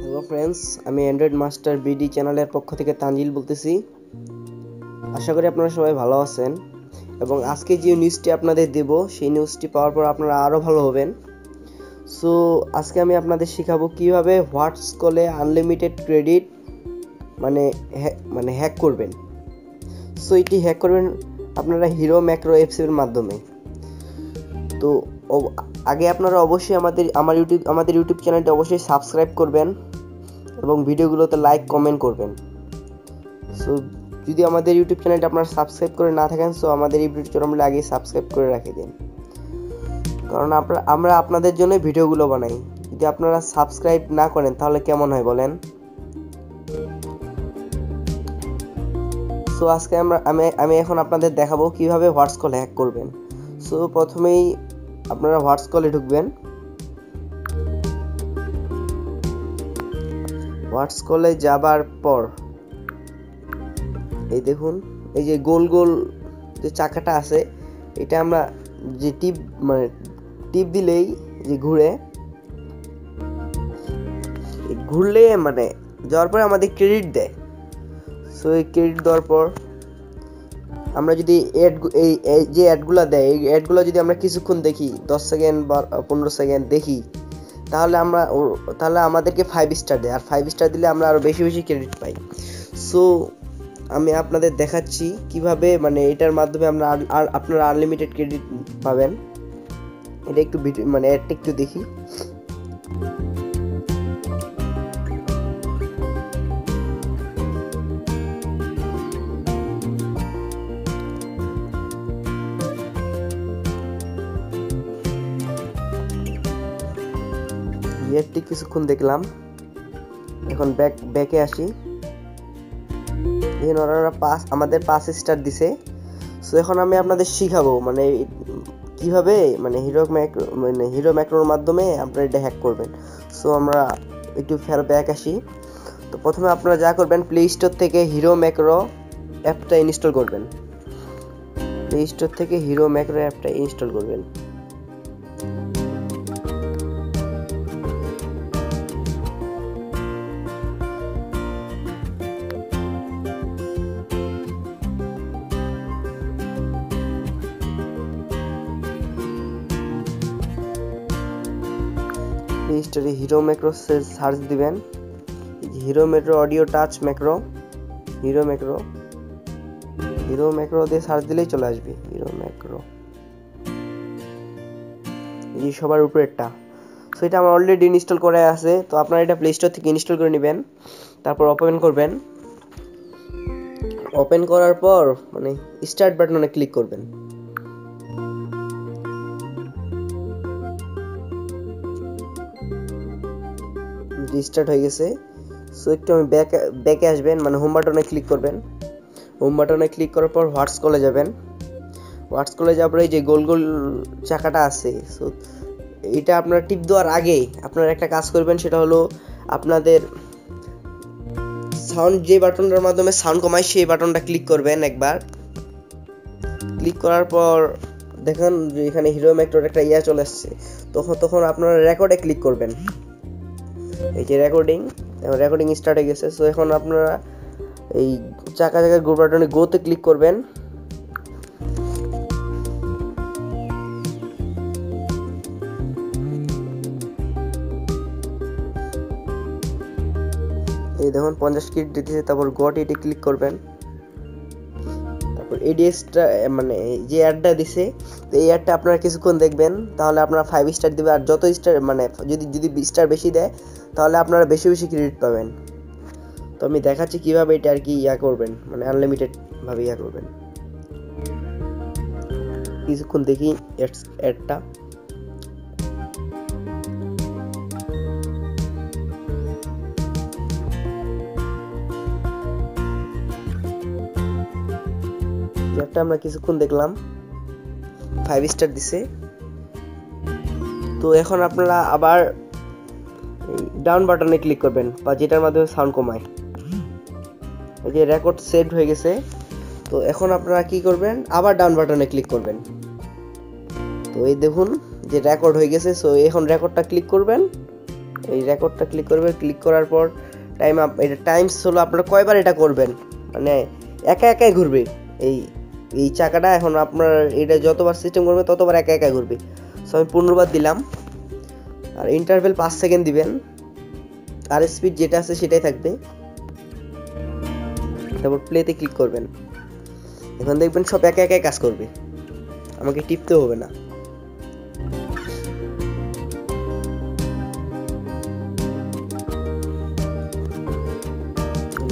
Hello friends, আমি Android master BD চ্যানেলের পক্ষ থেকে তানজিল বলতেছি। আশা করি আপনারা সবাই ভালো আছেন এবং আজকে যে নিউজটি আপনাদের দেব সেই নিউজটি পাওয়ার পর আপনারা আরও ভালো হবেন। সো আজকে আমি আপনাদের শেখাবো কিভাবে হোয়াটস কলে আনলিমিটেড ক্রেডিট হ্যাক করবেন। সো এটি হ্যাক করবেন আপনারা হিরো ম্যাক্রো অ্যাপসের মাধ্যমে। তো আগে আপনারা অবশ্যই আমাদের ইউটিউব চ্যানেলটি অবশ্যই সাবস্ক্রাইব করবেন এবং ভিডিওগুলোতে লাইক কমেন্ট করবেন। সো যদি আমাদের ইউটিউব চ্যানেলটা আপনারা সাবস্ক্রাইব করে না থাকেন, সো আমাদের এই ভিডিওটি আমরা আগে সাবস্ক্রাইব করে রেখে দিন, কারণ আমরা আপনাদের জন্য ভিডিওগুলো বানাই। যদি আপনারা সাবস্ক্রাইব না করেন তাহলে কেমন হয় বলেন। সো আজকে আমি এখন আপনাদের দেখাবো কিভাবে হোয়াটস কল হ্যাক করবেন। সো প্রথমেই আপনারা হোয়াটস কলে ঢুকবেন। হোয়াটস কলে যাবার পর এই দেখুন, এই যে গোল গোল যে চাকাটা আছে, এটা আমরা যে টিপ দিলেই যে ঘুরলে যাওয়ার পরে আমাদের ক্রেডিট দেয়। সো এই ক্রেডিট দেওয়ার পর আমরা যদি এই যে অ্যাডগুলো দেয়, এই অ্যাডগুলো যদি আমরা কিছুক্ষণ দেখি, 10 সেকেন্ড বা 15 সেকেন্ড দেখি, তাহলে আমাদেরকে 5 স্টার দেয়, আর 5 স্টার দিলে আমরা আরও বেশি বেশি ক্রেডিট পাই। সো আমি আপনাদের দেখাচ্ছি কিভাবে এটার মাধ্যমে আপনারা আনলিমিটেড ক্রেডিট পাবেন। এটা একটু অ্যাডটা একটু দেখি। এরটি কিছুক্ষণ দেখলাম, এখন ব্যাকে আসি। দেখুন ওরা আমাদের 5 স্টার দিছে। সো এখন আমি আপনাদের শিখাবো কিভাবে হিরো ম্যাক্রোর মাধ্যমে আপনারা এটা হ্যাক করবেন। সো আমরা একটু ফের ব্যাক আসি। তো প্রথমে আপনারা যা করবেন, প্লে স্টোর থেকে হিরো ম্যাক্রো অ্যাপটা ইনস্টল করবেন। প্লে স্টোর থেকে হিরো ম্যাক্রো অ্যাপটা ইনস্টল করবেন। প্লে স্টোরে হিরো ম্যাক্রো সার্চ দিবেন। Hero macro audio touch macro, hero macro দিয়ে সার্চ দিলেই চলে আসবে হিরো ম্যাক্রো, এই সবার উপরেরটা। সো এটা আমার অলরেডি ইনস্টল করে আছে। তো আপনারা এটা প্লে স্টোর থেকে ইনস্টল করে নেবেন, তারপর ওপেন করবেন। ওপেন করার পর স্টার্ট বাটনে ক্লিক করবেন। স্টার্ট হয়ে গেছে। সো একটু আমি ব্যাকে আসবেন, হোম বাটনে ক্লিক করবেন। হোম বাটনে ক্লিক করার পর হোয়াটস কলে যাবেন। হোয়াটস কলে যাওয়ার পরে যে গোল গোল চাকাটা আছে, সো এটা আপনারা টিপ দেওয়ার আগে আপনারা একটা কাজ করবেন, সেটা হলো আপনাদের সাউন্ড যে বাটনটার মাধ্যমে সাউন্ড কমায় সেই বাটনটা ক্লিক করবেন একবার। ক্লিক করার পর দেখেন যে এখানে হিরো ম্যাক্রোর একটা চলে আসছে। তখন আপনারা রেকর্ডে ক্লিক করবেন। এই যে রেকর্ডিং স্টার্ট হয়ে গেছে। সো এখন আপনারা এই চাকা গো বাটনে গোতে ক্লিক করবেন। এই দেখুন 50 ক্রেডিট দিতেছে। তারপর এটি ক্লিক করবেন। তারপর এডিএসটা যে অ্যাডটা দিছে, তো এই অ্যাডটা আপনারা কিছুক্ষণ দেখবেন, তাহলে আপনারা 5 স্টার দিবে। আর যত স্টার যদি স্টার বেশি দেয় তাহলে আপনারা বেশি বেশি ক্রেডিট পাবেন। তো আমি দেখাচ্ছি কিভাবে এটা আর কি করবেন, আনলিমিটেড ভাবে করবেন। কিছুক্ষণ দেখি অ্যাডটা। আমরা কিছুক্ষণ দেখলাম, 5 স্টার দিছে। তো এখন আপনারা আবার ডাউন বাটনে ক্লিক করবেন, বা যেটার মাধ্যমে সাউন্ড কমায়। এই যে রেকর্ড সেভ হয়ে গেছে। তো এখন আপনারা কি করবেন, আবার ডাউন বাটনে ক্লিক করবেন। তো এই দেখুন যে রেকর্ড হয়ে গেছে। সো এখন রেকর্ডটা ক্লিক করবেন, এই রেকর্ডটা ক্লিক করবেন, ক্লিক করার পর টাইম আপ, এটা টাইমস হলো আপনারা কয়বার এটা করবেন, মানে একা একাই ঘুরবে এই চাকাটা। এখন আপনার এটা যতবার সিস্টেম করবে ততবার একা একা ঘুরবে। সো আমি 15 বার দিলাম, আর ইন্টারভেল 5 সেকেন্ড দিবেন, আর স্পিড যেটা আছে সেটাই থাকবে। তারপর প্লেতে ক্লিক করবেন, এখন দেখবেন সব একা একাই কাজ করবে, আমাকে টিপতে হবে না।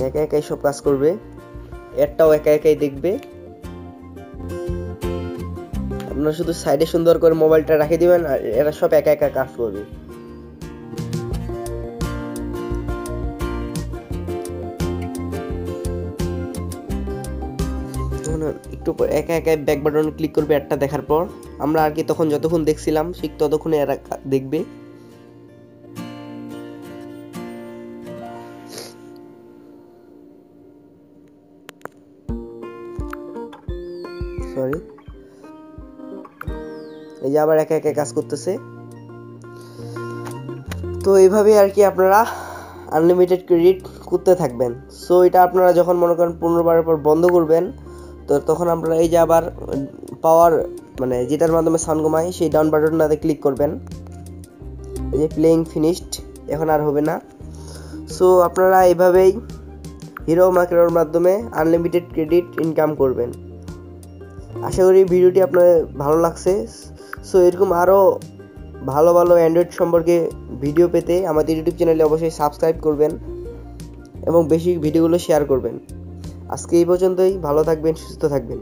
একা একাই সব কাজ করবে, এরটাও একা একাই দেখবে। আপনারা শুধু সাইডে সুন্দর করে মোবাইলটা রেখে দিবেন, আর এরা সব একা একা কাজ করবে। একটু একা একা ব্যাক বাটন ক্লিক করবে একটা দেখার পর। আমরা আর কি তখন যতক্ষণ দেখছিলাম ঠিক ততক্ষণে এরা দেখবে। সরি, এই যে আবার একা একা কাজ করতেছে। তো এইভাবে আর কি আপনারা আনলিমিটেড ক্রেডিট করতে থাকবেন। সো এটা আপনারা যখন মনে করেন 15 বারের পর বন্ধ করবেন, তো তখন আপনারা এই যে আবার পাওয়ার মানে যেটার মাধ্যমে সাউন্ড কমায় সেই ডাউন বাটনটাতে ক্লিক করবেন। এই যে প্লেইং ফিনিশড, এখন আর হবে না। সো আপনারা এইভাবেই হিরো মার্কেটের মাধ্যমে আনলিমিটেড ক্রেডিট ইনকাম করবেন। আশা করি ভিডিওটি আপনার ভালো লাগছে। সো এরকম আরও ভালো ভালো অ্যান্ড্রয়েড সম্পর্কে ভিডিও পেতে আমাদের ইউটিউব চ্যানেলে অবশ্যই সাবস্ক্রাইব করবেন এবং বেশি ভিডিওগুলো শেয়ার করবেন। আজকে এই পর্যন্তই, ভালো থাকবেন, সুস্থ থাকবেন।